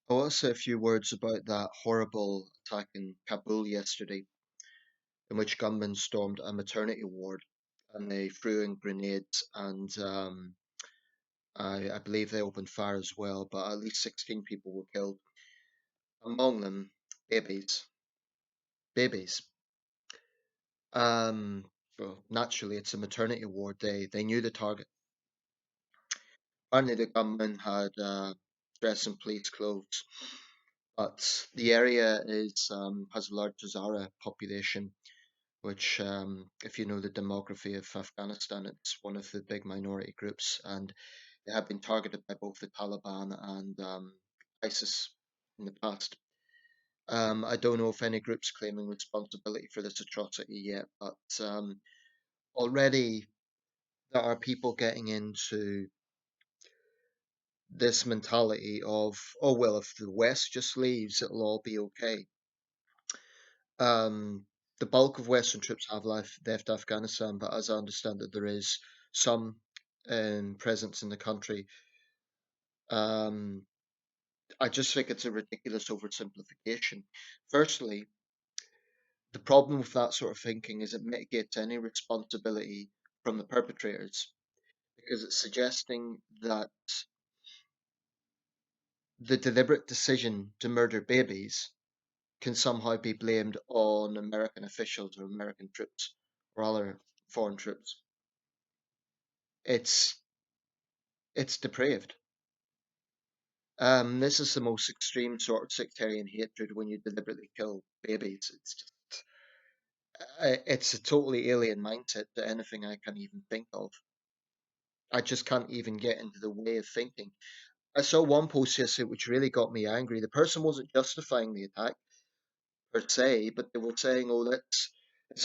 I want to say a few words about that horrible attack in Kabul yesterday, in which gunmen stormed a maternity ward and they threw in grenades and I believe they opened fire as well, but at least 16 people were killed, among them babies. Babies. Well, naturally, it's a maternity ward. They knew the target. Apparently, the gunmen had dress in police clothes, but the area is has a large Hazara population, which, if you know the demography of Afghanistan, it's one of the big minority groups, and they have been targeted by both the Taliban and ISIS in the past. I don't know if any group's claiming responsibility for this atrocity yet, but already there are people getting into this mentality of, oh, well, if the West just leaves, it'll all be okay. Um, the bulk of Western troops have left Afghanistan, but as I understand it, there is some presence in the country. Um, I just think it's a ridiculous oversimplification. Firstly, the problem with that sort of thinking is it mitigates any responsibility from the perpetrators because it's suggesting that the deliberate decision to murder babies can somehow be blamed on American officials or American troops or other foreign troops. It's it's depraved. This is the most extreme sort of sectarian hatred when you deliberately kill babies. It's a totally alien mindset to anything I can even think of. I just can't even get into the way of thinking. I saw one post yesterday which really got me angry. The person wasn't justifying the attack per se, but they were saying, "Oh, let's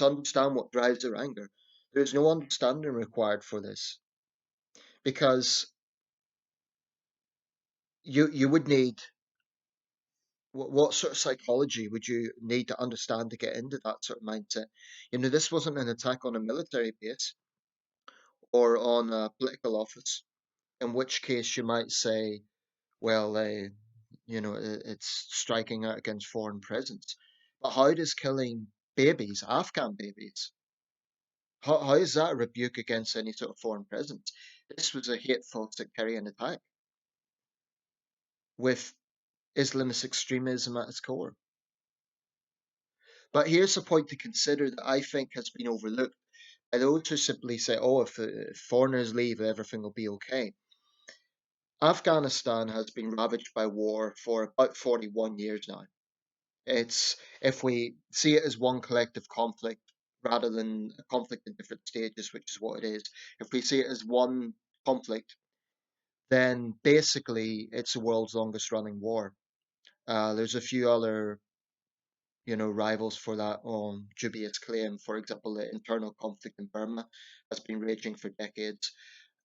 understand what drives their anger." There's no understanding required for this because you would need what sort of psychology would you need to understand to get into that sort of mindset? This wasn't an attack on a military base or on a political office, in which case you might say, well, it's striking out against foreign presence. But how does killing babies, Afghan babies, how is that a rebuke against any sort of foreign presence? This was a hateful sectarian attack with Islamist extremism at its core. But here's a point to consider that I think has been overlooked by those who simply say, oh, if foreigners leave, everything will be okay. Afghanistan has been ravaged by war for about 41 years now. It's if we see it as one collective conflict rather than a conflict in different stages, which is what it is. If we see it as one conflict, then basically it's the world's longest running war. There's a few other, rivals for that on dubious claim. For example, the internal conflict in Burma has been raging for decades.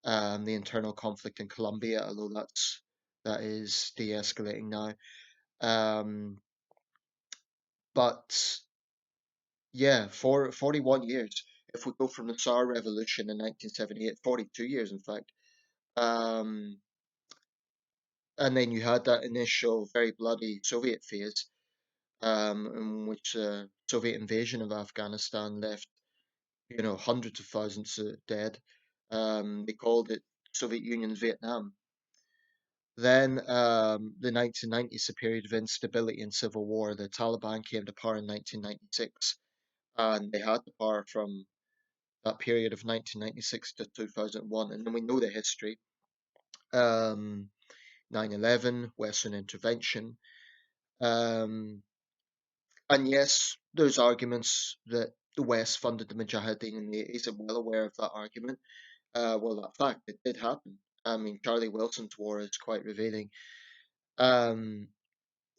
The internal conflict in Colombia, although that is de-escalating now. Um, but yeah, for 41 years. If we go from the Tsar Revolution in 1978, 42 years in fact, um, and then you had that initial very bloody Soviet phase, in which Soviet invasion of Afghanistan left, hundreds of thousands dead. They called it Soviet Union's Vietnam. Then the 1990s, a period of instability and civil war. The Taliban came to power in 1996, and they had the power from that period of 1996 to 2001. And then we know the history. Um, 9/11, Western intervention. Um, and yes, there's arguments that the West funded the Mujahideen in the 80s. I'm well aware of that argument. Well, that fact, it did happen. I mean, Charlie Wilson's war is quite revealing. Um,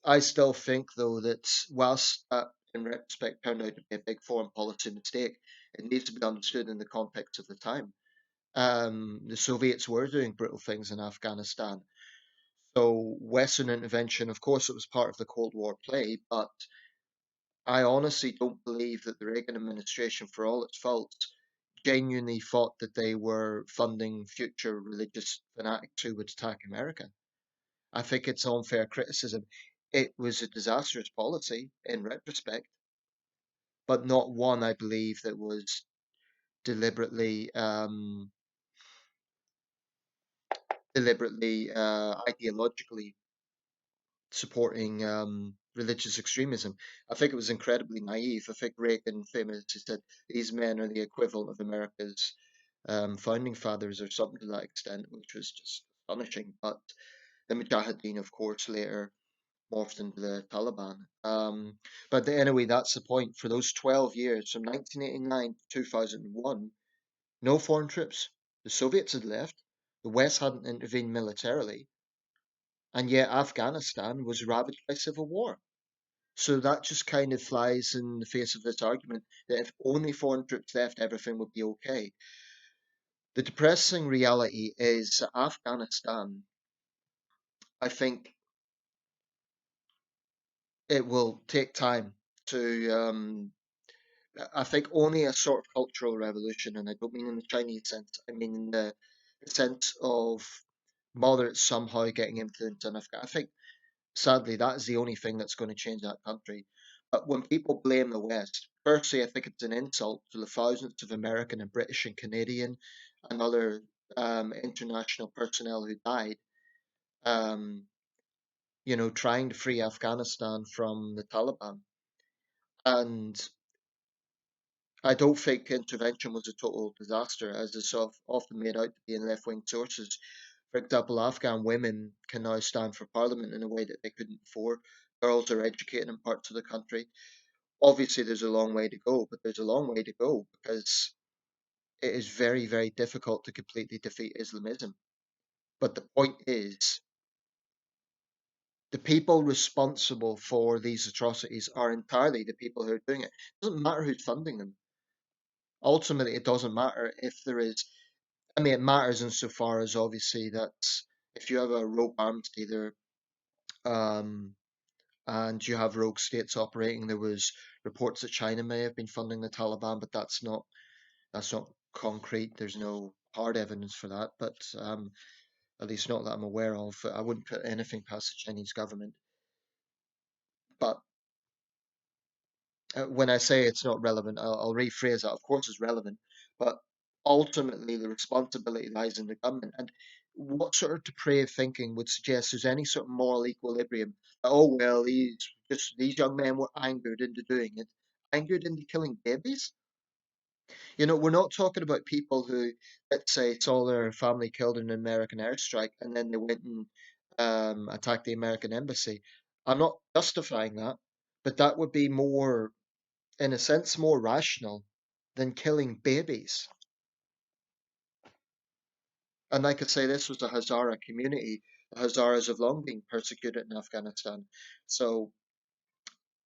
I still think, though, that whilst that in retrospect turned out to be a big foreign policy mistake, it needs to be understood in the context of the time. The Soviets were doing brutal things in Afghanistan. So Western intervention, of course, it was part of the Cold War play, but I honestly don't believe that the Reagan administration, for all its faults, genuinely thought that they were funding future religious fanatics who would attack America. I think it's unfair criticism. It was a disastrous policy in retrospect, but not one I believe that was deliberately ideologically supporting religious extremism. I think it was incredibly naive. I think Reagan famously said these men are the equivalent of America's founding fathers or something to that extent, which was just astonishing. But the Mujahideen, of course, later morphed into the Taliban. But anyway, that's the point. For those 12 years, from 1989 to 2001, no foreign troops. The Soviets had left. The West hadn't intervened militarily. And yet Afghanistan was ravaged by civil war. So that just kind of flies in the face of this argument that if only foreign troops left, everything would be okay. The depressing reality is that Afghanistan, I think it will take time to I think only a sort of cultural revolution, and I don't mean in the Chinese sense, I mean in the sense of moderates somehow getting influence on Afghanistan. I think, sadly, that is the only thing that's going to change that country. But when people blame the West, firstly, I think it's an insult to the thousands of American and British and Canadian and other international personnel who died, um, trying to free Afghanistan from the Taliban. And I don't think intervention was a total disaster, as is often made out to be in left wing sources. For example, Afghan women can now stand for parliament in a way that they couldn't before. Girls are educated in parts of the country. Obviously, there's a long way to go, but there's a long way to go because it is very, very difficult to completely defeat Islamism. But the point is, the people responsible for these atrocities are entirely the people who are doing it. It doesn't matter who's funding them. Ultimately, it doesn't matter if there is. I mean, it matters insofar as obviously that if you have a rogue arms dealer um, and you have rogue states operating, there was reports that China may have been funding the Taliban, but that's not concrete. There's no hard evidence for that, but at least not that I'm aware of. I wouldn't put anything past the Chinese government. But when I say it's not relevant, I'll rephrase that. Of course, it's relevant, but ultimately the responsibility lies in the government. And what sort of depraved thinking would suggest there's any sort of moral equilibrium? Oh well, these young men were angered into doing it, angered into killing babies. We're not talking about people who, let's say, saw their family killed in an American airstrike and then they went and attacked the American embassy. I'm not justifying that, but that would be more, in a sense, more rational than killing babies. And like I say, this was a Hazara community. The Hazaras have long been persecuted in Afghanistan. So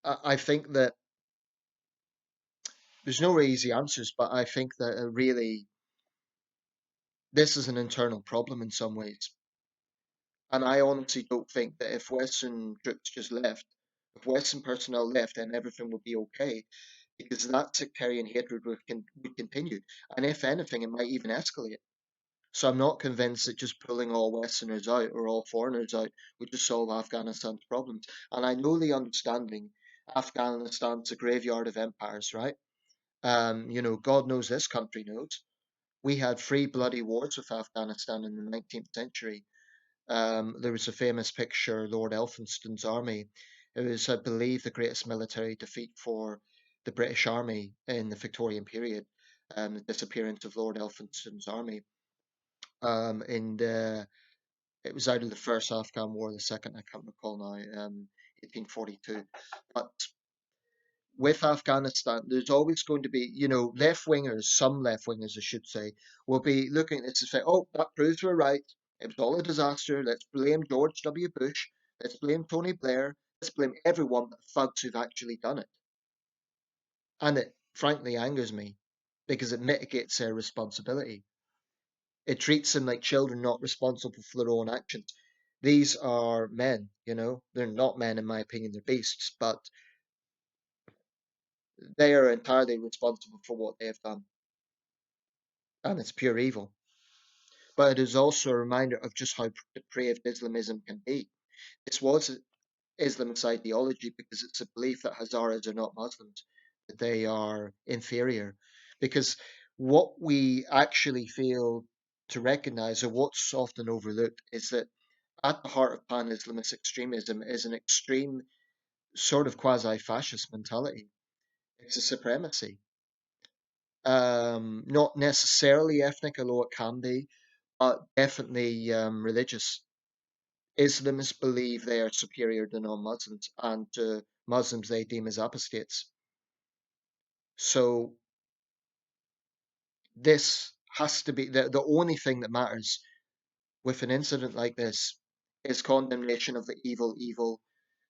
I think that there's no really easy answers, but I think that really this is an internal problem in some ways. And I honestly don't think that if Western troops just left, if Western personnel left, then everything would be okay, because that sectarian hatred would continue. And if anything, it might even escalate. So I'm not convinced that just pulling all Westerners out or all foreigners out would just solve Afghanistan's problems. And I know the understanding Afghanistan's a graveyard of empires, right? God knows this country knows. We had three bloody wars with Afghanistan in the 19th century. There was a famous picture, Lord Elphinstone's army. It was, I believe, the greatest military defeat for the British Army in the Victorian period, the disappearance of Lord Elphinstone's army. It was out of the first Afghan war, the second I can't recall now, 1842. But with Afghanistan, there's always going to be, left wingers, some left wingers, I should say, will be looking at this and say, oh, that proves we're right. It was all a disaster. Let's blame George W. Bush. Let's blame Tony Blair. Let's blame everyone but thugs who've actually done it. And it frankly angers me because it mitigates their responsibility. It treats them like children not responsible for their own actions. These are men, they're not men in my opinion, they're beasts, but they are entirely responsible for what they have done. And it's pure evil. But it is also a reminder of just how depraved Islamism can be. This was Islam's ideology because it's a belief that Hazaras are not Muslims, that they are inferior. Because what we actually fail to recognize, or what's often overlooked, is that at the heart of pan Islamist extremism is an extreme sort of quasi fascist mentality. It's a supremacy. Not necessarily ethnic, although it can be, but definitely religious. Islamists believe they are superior to non-Muslims, and to Muslims they deem as apostates. So this has to be the only thing that matters with an incident like this is condemnation of the evil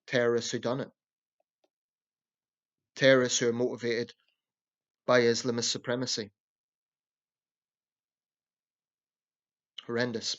terrorists who done it. Terrorists who are motivated by Islamist supremacy. Horrendous.